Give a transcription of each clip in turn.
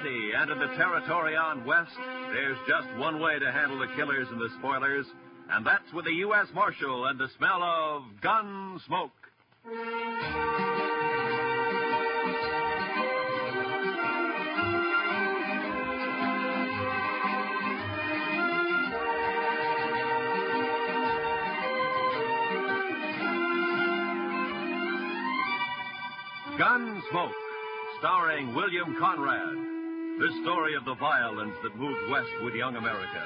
already entered the territory on West, there's just one way to handle the killers and the spoilers, and that's with the U.S. Marshal and the smell of Gunsmoke. Gunsmoke, starring William Conrad. The story of the violence that moved west with young America.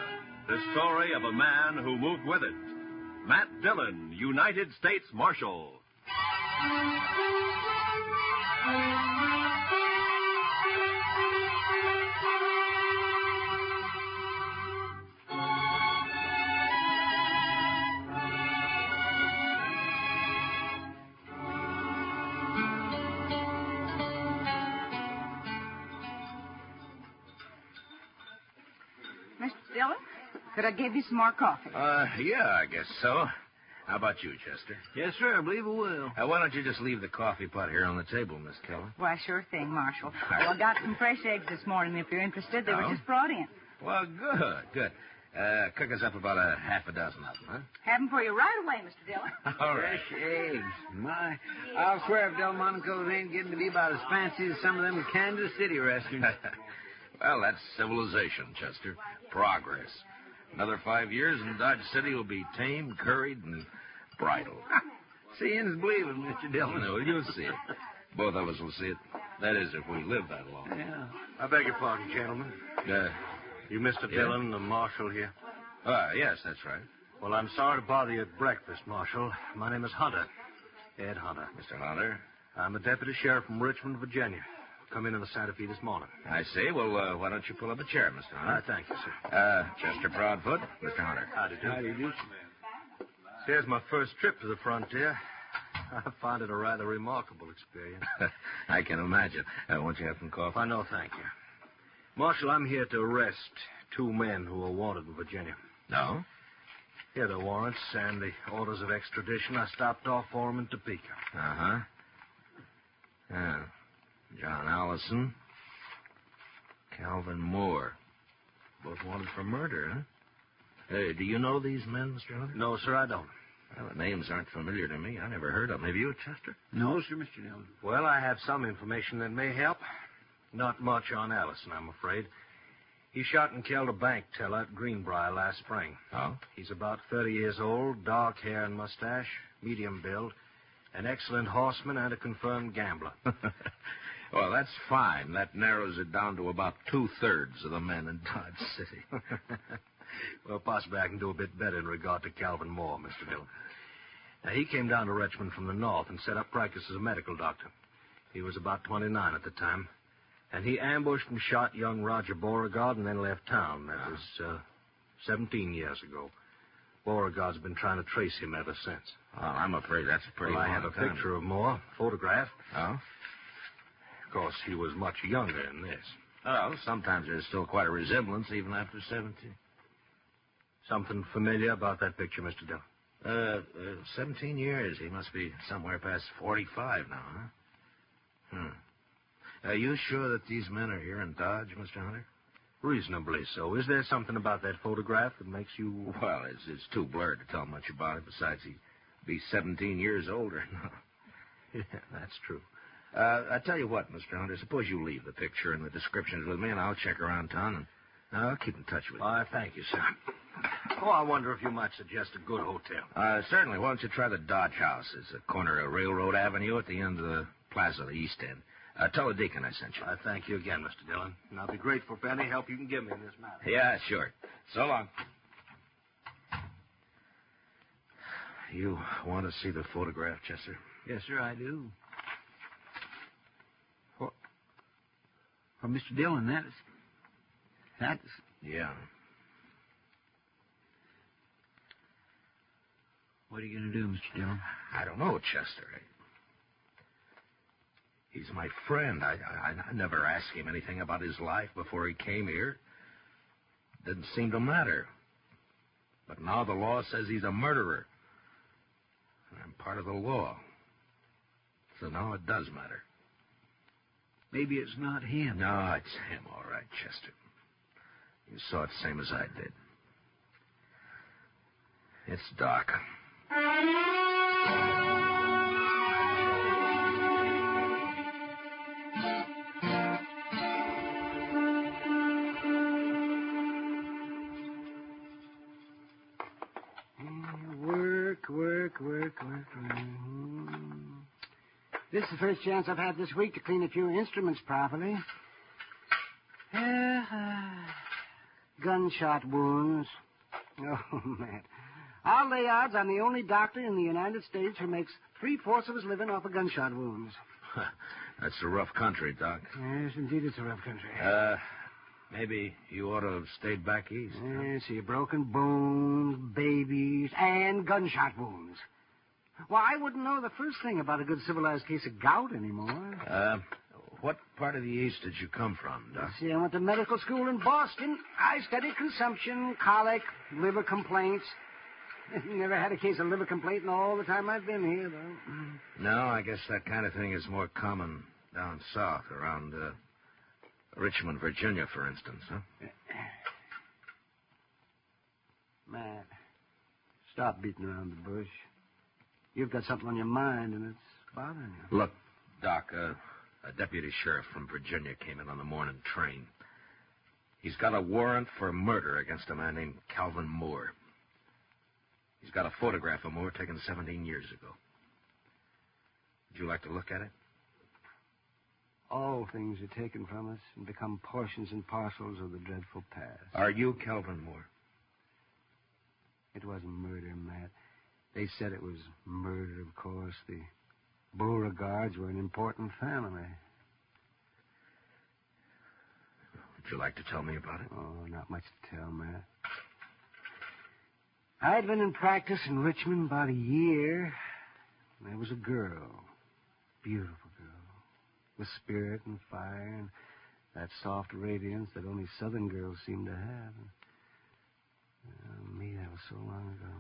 The story of a man who moved with it. Matt Dillon, United States Marshal. Dillon, could I give you some more coffee? Yeah, I guess so. How about you, Chester? Yes, sir, I believe I will. Why don't you just leave the coffee pot here on the table, Miss Keller? Why, sure thing, Marshal. Well, I got some fresh eggs this morning, if you're interested. They were just brought in. Well, good. Cook us up about a half a dozen of them, huh? Have them for you right away, Mr. Dillon. All right. Fresh eggs. My, I'll swear if Delmonico's ain't getting to be about as fancy as some of them Kansas City restaurants. Well, that's civilization, Chester. Progress. Another 5 years and Dodge City will be tamed, curried, and bridled. Seeing's believing, Mr. Dillon. No, you'll see it. Both of us will see it. That is, if we live that long. Yeah. I beg your pardon, gentlemen. You Mr. Dillon, the marshal here? Yes, that's right. Well, I'm sorry to bother you at breakfast, Marshal. My name is Hunter. Ed Hunter. Mr. Hunter? I'm a deputy sheriff from Richmond, Virginia. Come in the Santa Fe this morning. I see. Well, why don't you pull up a chair, Mr. Hunter? Thank you, sir. Chester Proudfoot, Mr. Hunter. Howdy do. Howdy do. Here's my first trip to the frontier. I find it a rather remarkable experience. I can imagine. Won't you have some coffee? No, thank you. Marshal, I'm here to arrest 2 men who are wanted in Virginia. No? Here are the warrants and the orders of extradition. I stopped off for them in Topeka. Uh-huh. Yeah. John Allison, Calvin Moore. Both wanted for murder, huh? Hey, do you know these men, Mr. Hunter? No, sir, I don't. Well, the names aren't familiar to me. I never heard of them. Have you, Chester? No, sir, Mr. Dillon. Well, I have some information that may help. Not much on Allison, I'm afraid. He shot and killed a bank teller at Greenbrier last spring. Oh? He's about 30 years old, dark hair and mustache, medium build, an excellent horseman and a confirmed gambler. Well, that's fine. That narrows it down to about 2/3 of the men in Dodge City. Well, possibly I can do a bit better in regard to Calvin Moore, Mr. Dillon. Now, he came down to Richmond from the north and set up practice as a medical doctor. He was about 29 at the time. And he ambushed and shot young Roger Beauregard and then left town. That was 17 years ago. Beauregard's been trying to trace him ever since. Oh, I'm afraid that's a pretty I long have a time. picture of Moore, photograph. Oh? Of course, he was much younger than this. Oh, sometimes there's still quite a resemblance, even after 17. Something familiar about that picture, Mr. Dillon? 17 years. He must be somewhere past 45 now, huh? Are you sure that these men are here in Dodge, Mr. Hunter? Reasonably so. Is there something about that photograph that makes you... Well, it's too blurred to tell much about it. Besides, he'd be 17 years older. Yeah, that's true. I tell you what, Mr. Hunter, suppose you leave the picture and the descriptions with me, and I'll check around town, and I'll keep in touch with you. Thank you, sir. Oh, I wonder if you might suggest a good hotel. Certainly. Why don't you try the Dodge House? It's a corner of Railroad Avenue at the end of the plaza, the East End. Tell the deacon I sent you. I thank you again, Mr. Dillon. And I'll be grateful for any help you can give me in this matter. Yeah, sure. So long. You want to see the photograph, Chester? Yes, sir, I do. Well, Mr. Dillon, that's... Yeah. What are you going to do, Mr. Dillon? I don't know, Chester. He's my friend. I never asked him anything about his life before he came here. Didn't seem to matter. But now the law says he's a murderer. And I'm part of the law. So now it does matter. Maybe it's not him. No, it's him, all right, Chester. You saw it the same as I did. It's Doc. Work. This is the first chance I've had this week to clean a few instruments properly. Gunshot wounds. Oh, Matt. I'll lay odds I'm the only doctor in the United States who makes 3/4 of his living off of gunshot wounds. That's a rough country, Doc. Yes, indeed, it's a rough country. Maybe you ought to have stayed back east. Yes, see, broken bones, babies, and gunshot wounds. Well, I wouldn't know the first thing about a good civilized case of gout anymore. What part of the East did you come from, Doc? See, I went to medical school in Boston. I studied consumption, colic, liver complaints. Never had a case of liver complaint in all the time I've been here, though. No, I guess that kind of thing is more common down south, around Richmond, Virginia, for instance, huh? Matt, stop beating around the bush. You've got something on your mind, and it's bothering you. Look, Doc, a deputy sheriff from Virginia came in on the morning train. He's got a warrant for murder against a man named Calvin Moore. He's got a photograph of Moore taken 17 years ago. Would you like to look at it? All things are taken from us and become portions and parcels of the dreadful past. Are you Calvin Moore? It wasn't murder, Matt. They said it was murder, of course. The Beauregards were an important family. Would you like to tell me about it? Oh, not much to tell, Matt. I'd been in practice in Richmond about a year. And there was a girl. Beautiful girl. With spirit and fire and that soft radiance that only Southern girls seem to have. Me, that was so long ago.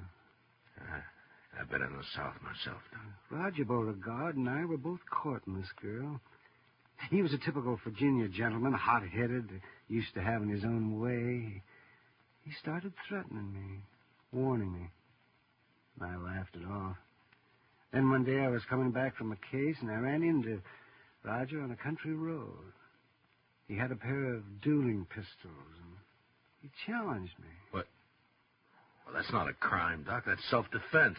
I've been in the South myself, Doc. Roger Beauregard and I were both courting this girl. He was a typical Virginia gentleman, hot-headed, used to having his own way. He started threatening me, warning me. I laughed it off. Then one day I was coming back from a case, and I ran into Roger on a country road. He had a pair of dueling pistols, and he challenged me. What? Well, that's not a crime, Doc. That's self-defense.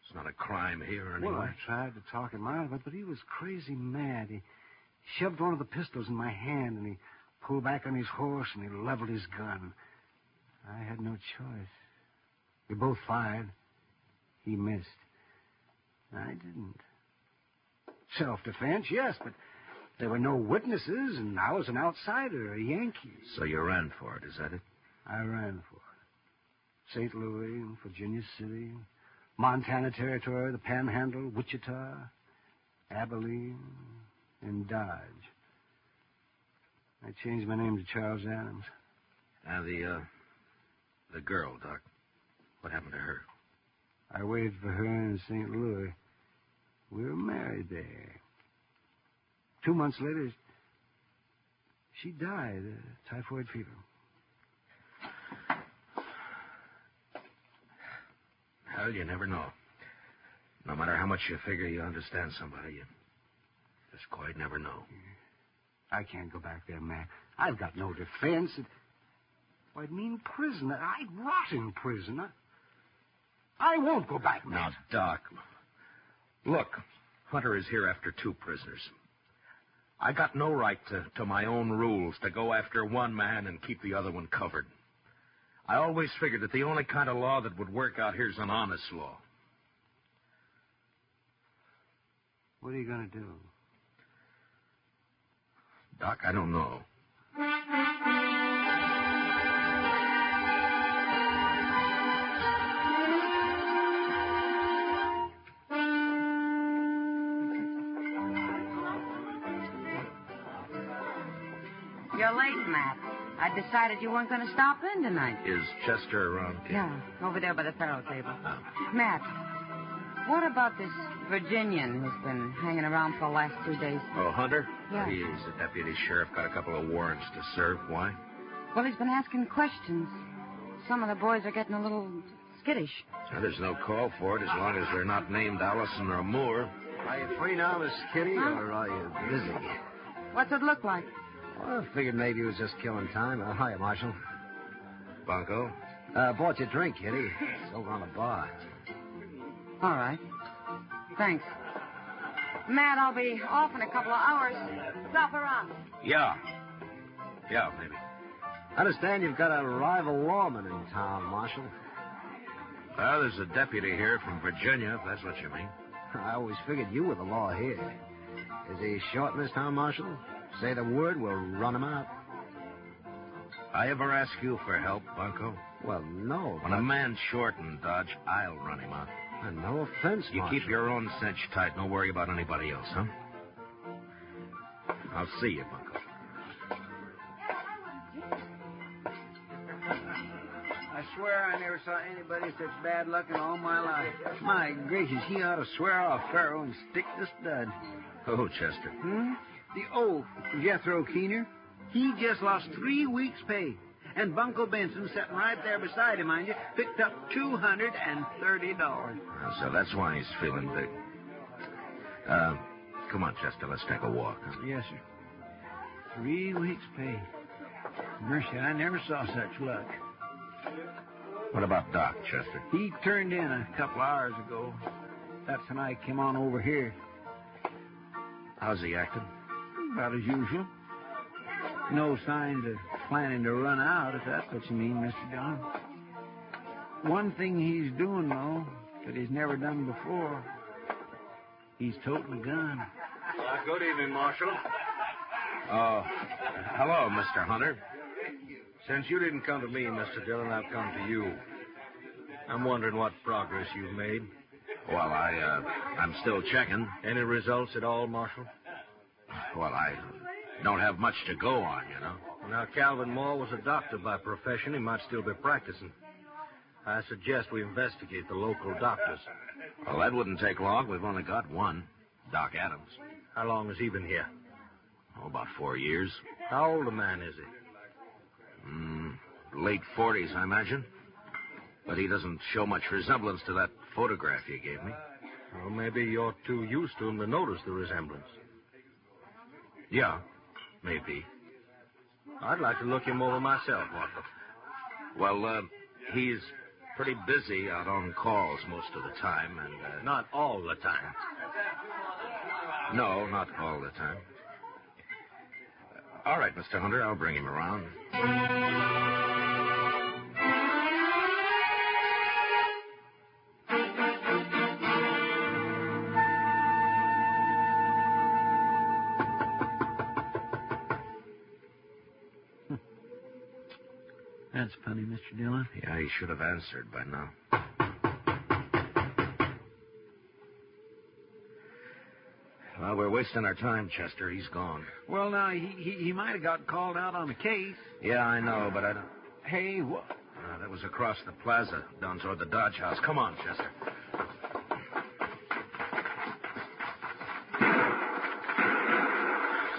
It's not a crime here anyway. Well, I tried to talk him out of it, but he was crazy mad. He shoved one of the pistols in my hand, and he pulled back on his horse, and he leveled his gun. I had no choice. We both fired. He missed. I didn't. Self-defense, yes, but there were no witnesses, and I was an outsider, a Yankee. So you ran for it, is that it? I ran for it. St. Louis, Virginia City, Montana Territory, the Panhandle, Wichita, Abilene, and Dodge. I changed my name to Charles Adams. The girl, Doc. What happened to her? I waited for her in St. Louis. We were married there. 2 months later, she died of typhoid fever. Well, you never know. No matter how much you figure you understand somebody, you just quite never know. I can't go back there, Matt. I've got no defense. I'd mean prison. I'd rot in prison. I won't go back, Matt. Now, Doc, look, Hunter is here after 2 prisoners. I got no right to my own rules, to go after one man and keep the other one covered. I always figured that the only kind of law that would work out here is an honest law. What are you going to do? Doc, I don't know. You're late, Matt. I decided you weren't going to stop in tonight. Is Chester around here? Yeah, over there by the faro table. Matt, What about this Virginian who's been hanging around for the last 2 days? Oh, Hunter? Yeah. He's a deputy sheriff, got a couple of warrants to serve. Why? Well, he's been asking questions. Some of the boys are getting a little skittish. So there's no call for it as long as they're not named Allison or Moore. Are you free now, Miss Kitty, Huh? or are you busy? What's it look like? Well, I figured maybe he was just killing time. Hiya, Marshal. Bunko? Bought you a drink, Kitty. It's over on the bar. All right. Thanks. Matt, I'll be off in a couple of hours. Stop around. Yeah. Yeah, maybe. I understand you've got a rival lawman in town, Marshal. Well, there's a deputy here from Virginia, if that's what you mean. I always figured you were the law here. Is he short in this town, Marshal? Say the word, we'll run him out. I ever ask you for help, Bunko? Well, no. When a man's short in Dodge, I'll run him out. No offense, You Marshal. keep your own cinch tight. Don't worry about anybody else, huh? I'll see you, Bunko. I swear I never saw anybody such bad luck in all my life. My gracious, he ought to swear off Pharaoh and stick the stud. Oh, Chester. The old Jethro Keener. He just lost 3 weeks' pay. And Bunko Benson, sitting right there beside him, mind you, picked up $230. So that's why he's feeling big. Come on, Chester, let's take a walk. Huh? Yes, sir. 3 weeks' pay. Mercy, I never saw such luck. What about Doc, Chester? He turned in a couple hours ago. That's when I came on over here. How's he acting? About as usual. No signs of planning to run out, if that's what you mean, Mr. Dillon. One thing he's doing, though, that he's never done before. He's toting a gun. Good evening, Marshal. Oh, hello, Mr. Hunter. Since you didn't come to me, Mr. Dillon, I've come to you. I'm wondering what progress you've made. Well, I'm still checking. Any results at all, Marshal? Well, I don't have much to go on, you know. Now, Calvin Moore was a doctor by profession. He might still be practicing. I suggest we investigate the local doctors. Well, that wouldn't take long. We've only got one, Doc Adams. How long has he been here? Oh, about 4 years. How old a man is he? Late 40s, I imagine. But he doesn't show much resemblance to that photograph you gave me. Well, maybe you're too used to him to notice the resemblance. Yeah, maybe. I'd like to look him over myself, Marshal. Well, he's pretty busy out on calls most of the time, and... Not all the time. No, not all the time. All right, Mr. Hunter, I'll bring him around. That's funny, Mr. Dillon. Yeah, he should have answered by now. Well, we're wasting our time, Chester. He's gone. Well, now, he might have got called out on a case. Yeah, I know, but I don't... Hey, what? that was across the plaza, down toward the Dodge House. Come on, Chester.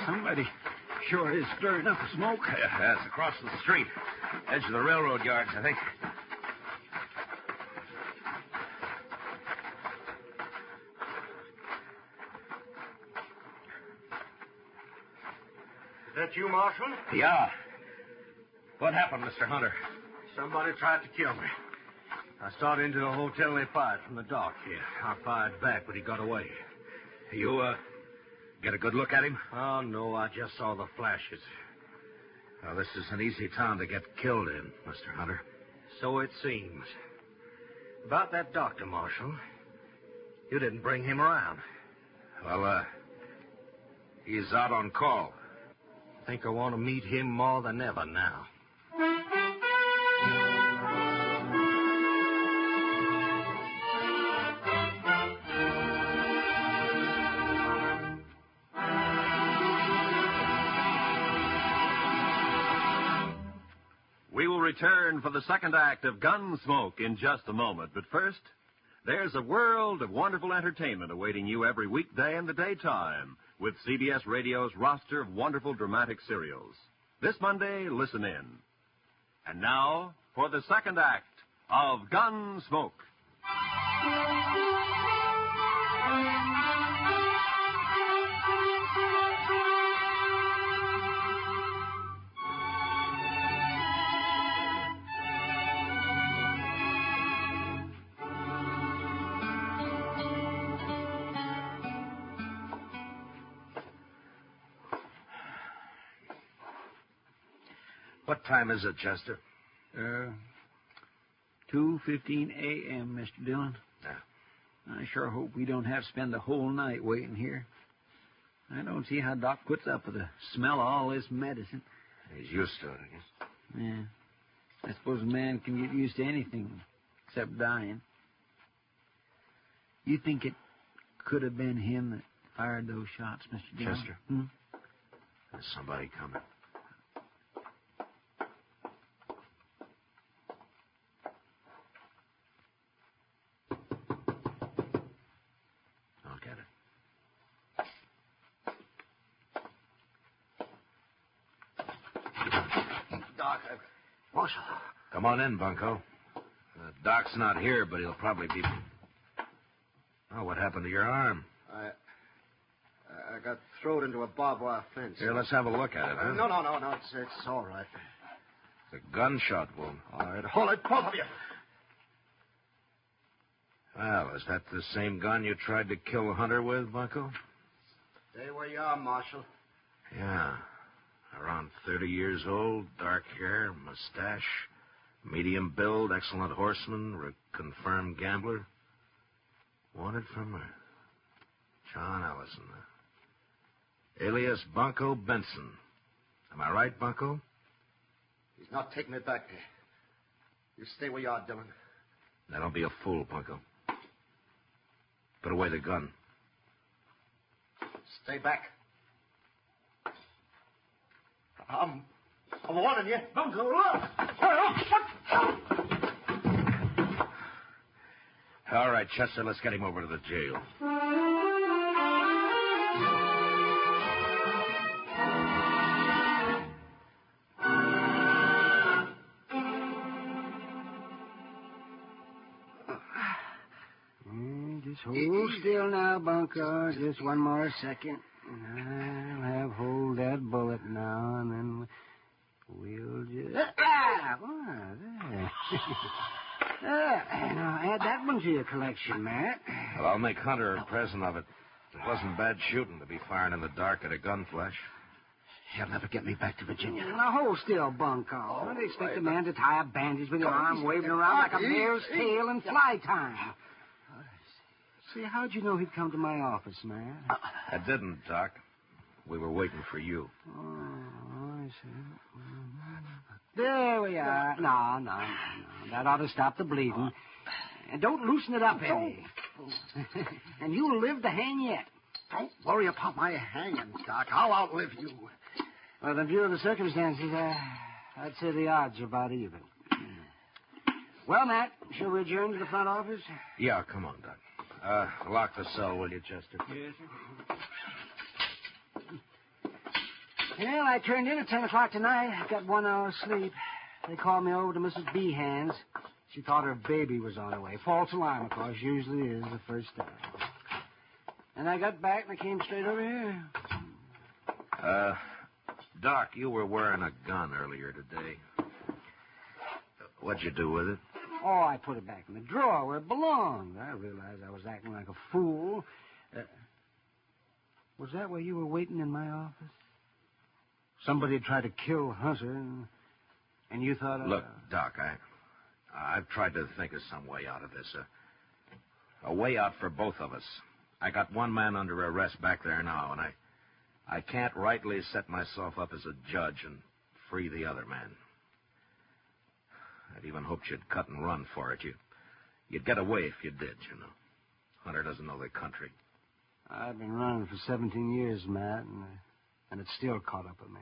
Somebody sure is stirring up the smoke. Yeah, it's across the street. Edge of the railroad yards, I think. Is that you, Marshal? Yeah. What happened, Mr. Hunter? Somebody tried to kill me. I started into the hotel and they fired from the dock here. I fired back, but he got away. You, get a good look at him? Oh, no, I just saw the flashes. Well, this is an easy town to get killed in, Mr. Hunter. So it seems. About that doctor, Marshal. You didn't bring him around. Well, he's out on call. I think I want to meet him more than ever now. We will return for the second act of Gunsmoke in just a moment. But first, There's a world of wonderful entertainment awaiting you every weekday in the daytime with CBS Radio's roster of wonderful dramatic serials. This Monday, listen in. And now, for the second act of Gunsmoke. What time is it, Chester? 2:15 a.m., Mr. Dillon. Yeah. I sure hope we don't have to spend the whole night waiting here. I don't see how Doc puts up with the smell of all this medicine. He's used to it, I guess. Yeah. I suppose a man can get used to anything except dying. You think it could have been him that fired those shots, Mr. Dillon? Chester? There's somebody coming. I'll get it. Doc, Marshal. Come on in, Bunko. Doc's not here, but he'll probably be... Oh, what happened to your arm? I got thrown into a barbed wire fence. Here, let's have a look at it, huh? No. It's all right. It's a gunshot wound. All right, hold it, both of you. Well, is that the same gun you tried to kill Hunter with, Bunko? Stay where you are, Marshal. Yeah. Around 30 years old, dark hair, mustache, medium build, excellent horseman, confirmed gambler. Wanted for murder. John Allison. Alias Bunko Benson. Am I right, Bunko? He's not taking it back there. You stay where you are, Dillon. Now, don't be a fool, Bunko. Put away the gun. Stay back. I'm warning you. Bunko, look! All right, Chester, let's get him over to the jail. Just hold still now, Bunko. Just one more second. I'll have hold that bullet now, and then we'll just... Now, add that one to your collection, Matt. Well, I'll make Hunter a present of it. It wasn't bad shooting to be firing in the dark at a gun flash. He'll never get me back to Virginia. Now, hold still, Bunko. Don't expect a man to tie a bandage with your arm waving around like a mare's tail in fly time. See, how'd you know he'd come to my office, man? I didn't, Doc. We were waiting for you. Oh, I see. There we are. No. That ought to stop the bleeding. And don't loosen it up any. And you'll live to hang yet. Don't worry about my hanging, Doc. I'll outlive you. Well, in view of the circumstances, I'd say the odds are about even. Well, Matt, shall we adjourn to the front office? Yeah, come on, Doc. Lock the cell, will you, Chester? Yes, sir. Well, I turned in at 10 o'clock tonight. I got 1 hour's sleep. They called me over to Mrs. Behan's. She thought her baby was on her way. False alarm, of course. Usually is the first time. And I got back and I came straight over here. Doc, you were wearing a gun earlier today. What'd you do with it? Oh, I put it back in the drawer where it belonged. I realized I was acting like a fool. Was that where you were waiting in my office? Somebody had tried to kill Hunter, and you thought... Look, Doc, I've tried to think of some way out of this. A way out for both of us. I got one man under arrest back there now, and I can't rightly set myself up as a judge and free the other man. I'd even hoped you'd cut and run for it. You'd get away if you did, you know. Hunter doesn't know the country. I've been running for 17 years, Matt, and it's still caught up with me.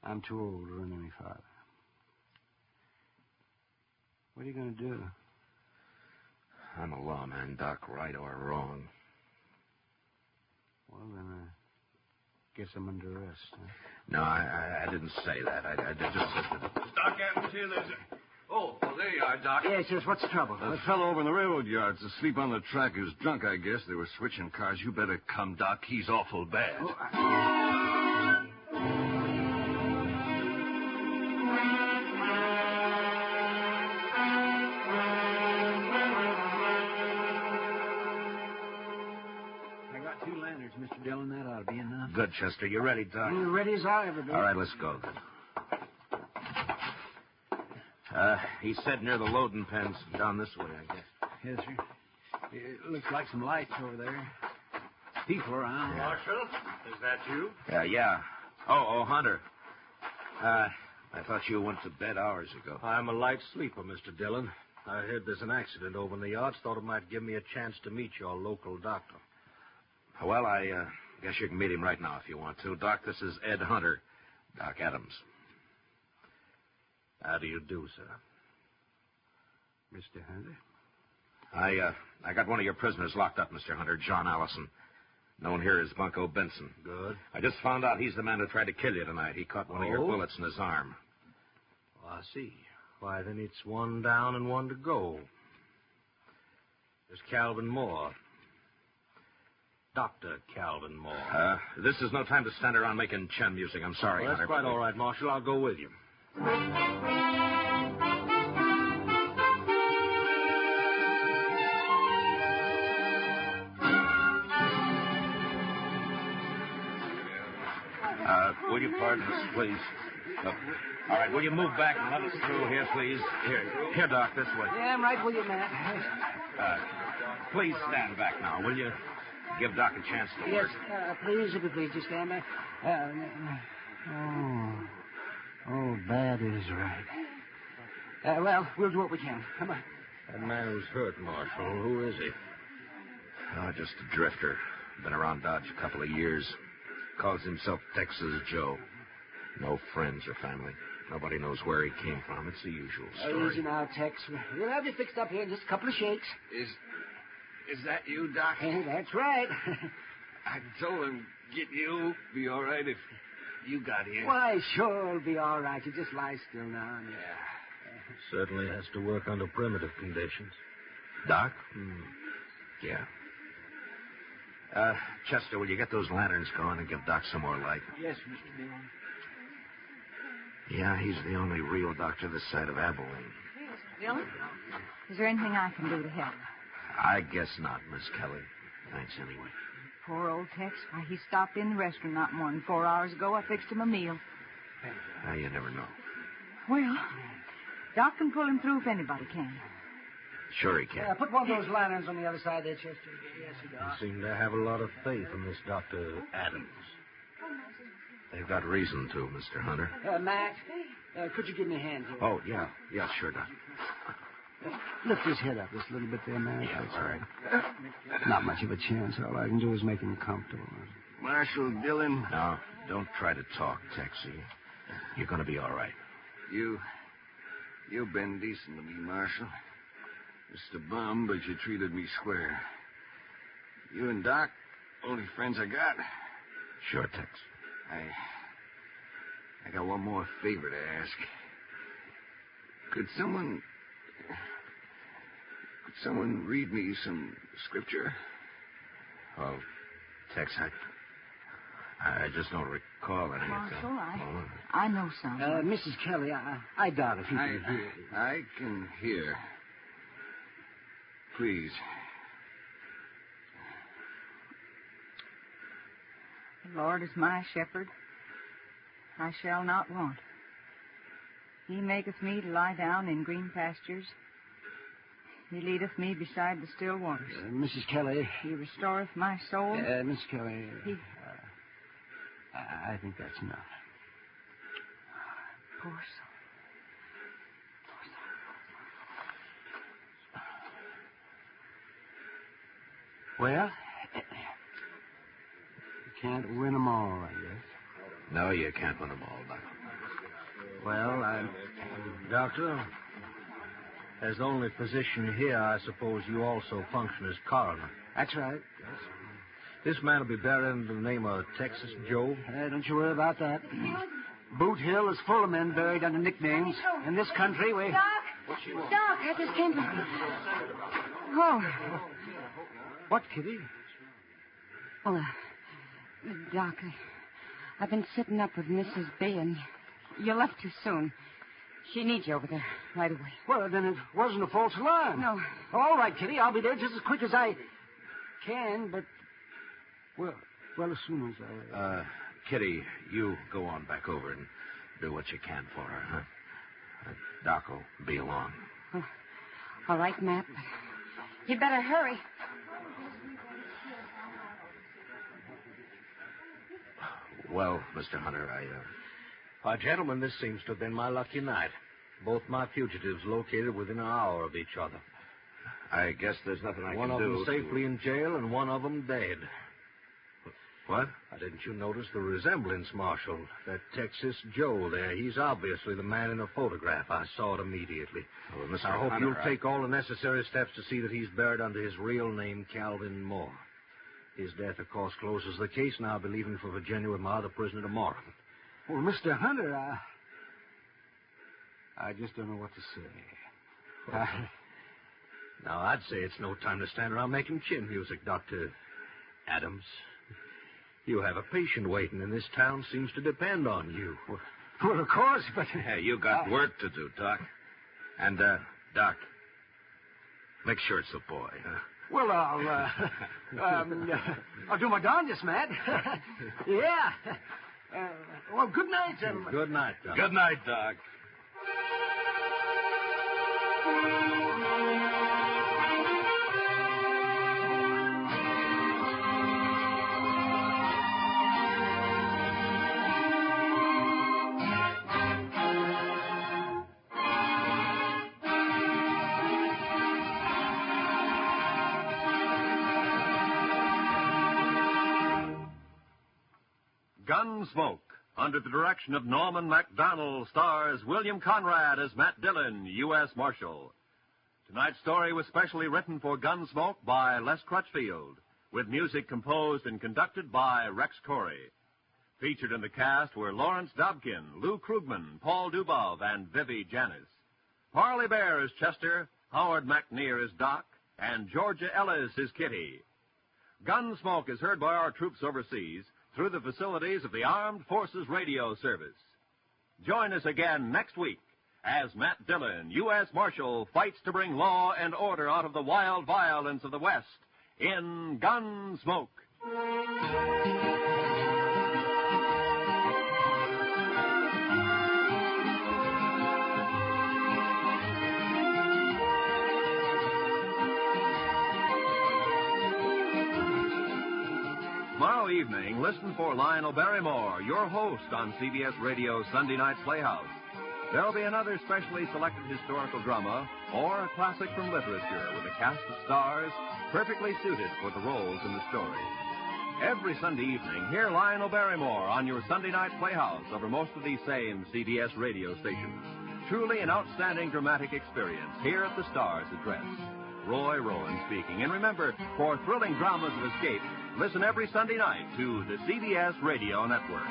I'm too old to run any farther. What are you going to do? I'm a lawman, Doc, right or wrong. Well, then, guess I'm under arrest, huh? No, I didn't say that. I just said that. Doc Adams here, there's a... Oh, well, there you are, Doc. Yes, what's the trouble? A fellow over in the railroad yard's asleep on the track. He was drunk, I guess. They were switching cars. You better come, Doc. He's awful bad. Oh, I got 2 lanterns, Mr. Dillon. That ought to be enough. Good, Chester. You ready, Doc? You ready as I ever be. All right, let's go then. He said near the loading pens. Down this way, I guess. Yes, sir. It looks like some lights over there. People around. Marshal, is that you? Yeah. Oh, Hunter. I thought you went to bed hours ago. I'm a light sleeper, Mr. Dillon. I heard there's an accident over in the yards. Thought it might give me a chance to meet your local doctor. Well, I guess you can meet him right now if you want to. Doc, this is Ed Hunter. Doc Adams. How do you do, sir? Mr. Hunter? I got one of your prisoners locked up, Mr. Hunter, John Allison. Known here as Bunko Benson. Good. I just found out he's the man who tried to kill you tonight. He caught one of your bullets in his arm. Oh, I see. Why, then it's one down and one to go. There's Calvin Moore. Dr. Calvin Moore. This is no time to stand around making chin music. I'm sorry, Well, that's Hunter. quite all right, Marshal. I'll go with you. Will you pardon us, please? All right, will you move back and let us through here, please? Here, Doc, this way. Yeah, I'm right with you, Matt. Please stand back now, will you? Give Doc a chance to Yes, work. please, if you please, just stand back. That is right. Well, we'll do what we can. Come on. That man who's hurt, Marshal, who is he? Oh, just a drifter. Been around Dodge a couple of years. Calls himself Texas Joe. No friends or family. Nobody knows where he came from. It's the usual story. Easy now, Tex. We'll have you fixed up here in just a couple of shakes. Is that you, Doc? Hey, that's right. I told him, get you. Be all right if you got here. Why, sure, it'll be all right. You just lie still now. Certainly has to work under primitive conditions. Doc? Yeah. Chester, will you get those lanterns going and give Doc some more light? Yes, Mr. Dillon. Yeah, he's the only real doctor this side of Abilene. Mr. Dillon? Is there anything I can do to help? I guess not, Miss Kelly. Thanks anyway. Poor old Tex. Why, he stopped in the restaurant not more than 4 hours ago. I fixed him a meal. You never know. Well, Doc can pull him through if anybody can. Sure he can. Put one of those lanterns on the other side there, Chester. Yes, he does. You seem to have a lot of faith in this Dr. Adams. They've got reason to, Mr. Hunter. Matt, could you give me a hand here? Oh, yeah. Yeah, sure, Doc. Lift his head up just a little bit there, Matt. Yeah, That's all right. Not much of a chance. All I can do is make him comfortable. Marshal Dillon. Now, don't try to talk, Texie. You're going to be all right. You've been decent to me, Marshal. Just a bum, but you treated me square. You and Doc, only friends I got. Sure, Tex. I got one more favor to ask. Could someone read me some scripture? Oh, Tex, I just don't recall anything. Marshal, I know some. Mrs. Kelly, I doubt if you can hear. I can hear. Please. The Lord is my shepherd. I shall not want. He maketh me to lie down in green pastures. He leadeth me beside the still waters. Mrs. Kelly. He restoreth my soul. Miss Kelly. I think that's enough. Poor soul. Well, you can't win them all, I guess. No, you can't win them all, Doc. Well, Doctor, As the only physician here, I suppose you also function as coroner. That's right. This man will be buried under the name of Texas Joe. Don't you worry about that. Boot Hill is full of men buried under nicknames. In this country, we... Doc! Doc, I just came from... Oh. What, Kitty? Well, Doc, I've been sitting up with Mrs. B, and you left too soon. She needs you over there right away. Well, then it wasn't a false alarm. No. All right, Kitty, I'll be there just as quick as I can, but... Well, as soon as I... Kitty, you go on back over and do what you can for her, huh? Doc will be along. Oh, all right, Matt, but you'd better hurry. Well, Mr. Hunter, Gentlemen, this seems to have been my lucky night. Both my fugitives located within an hour of each other. I guess there's nothing I one can do. One of them safely in jail and one of them dead. What? Didn't you notice the resemblance, Marshal? That Texas Joe there, he's obviously the man in the photograph. I saw it immediately. Well, Mr. I hope Hunter, you'll take all the necessary steps to see that he's buried under his real name, Calvin Moore. His death, of course, closes the case, and I'll be leaving for Virginia with my other prisoner tomorrow. Well, Mr. Hunter, I just don't know what to say. Now, I'd say it's no time to stand around making chin music, Dr. Adams. You have a patient waiting, and this town seems to depend on you. Well, of course, but... Hey, you got work to do, Doc. And, Doc, make sure it's a boy, huh? Well, I'll do my darndest, Matt. Yeah. Well, good night, gentlemen. Good night, Doc. Good night, Doc. Gunsmoke, under the direction of Norman MacDonald, stars William Conrad as Matt Dillon, U.S. Marshal. Tonight's story was specially written for Gunsmoke by Les Crutchfield, with music composed and conducted by Rex Corey. Featured in the cast were Lawrence Dobkin, Lou Krugman, Paul Dubov, and Vivi Janis. Parley Bear is Chester, Howard McNear is Doc, and Georgia Ellis is Kitty. Gunsmoke is heard by our troops overseas through the facilities of the Armed Forces Radio Service. Join us again next week as Matt Dillon, U.S. Marshal, fights to bring law and order out of the wild violence of the West in Gunsmoke. Tomorrow evening, listen for Lionel Barrymore, your host on CBS Radio's Sunday Night Playhouse. There'll be another specially selected historical drama or a classic from literature with a cast of stars perfectly suited for the roles in the story. Every Sunday evening, hear Lionel Barrymore on your Sunday Night Playhouse over most of these same CBS radio stations. Truly an outstanding dramatic experience here at the Star's Address. Roy Rowan speaking. And remember, for thrilling dramas of escape, listen every Sunday night to the CBS Radio Network.